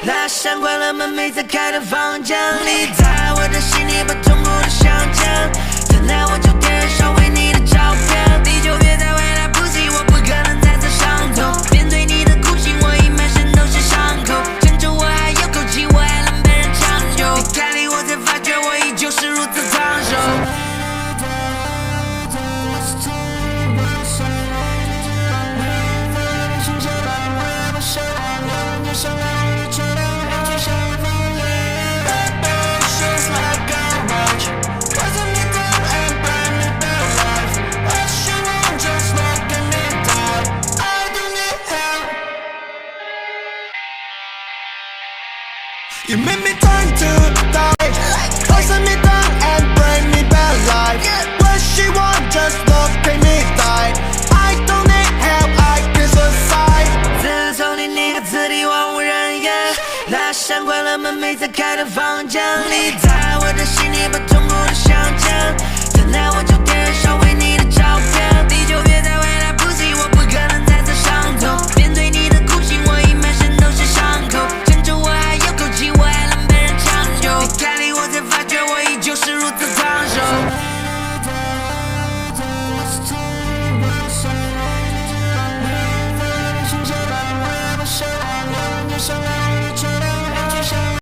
拉上关了门，没再开的房间里，在我的心里把痛苦的相见，等待我就点燃烧毁你的照片，你就别再回来不及，我不可能再次伤痛。面对你的酷刑，我已满身都是伤口，拯救我还有口气，我还能被人抢救。离开你，我才发觉我依旧是如此苍手。You made me turn to die, closing me down and bring me back alive. What she want, just look at me die. I don't need help, I can suicide. 自从你那个字体荒无人烟，拉上关了门，没再开的房间里，在我的心里把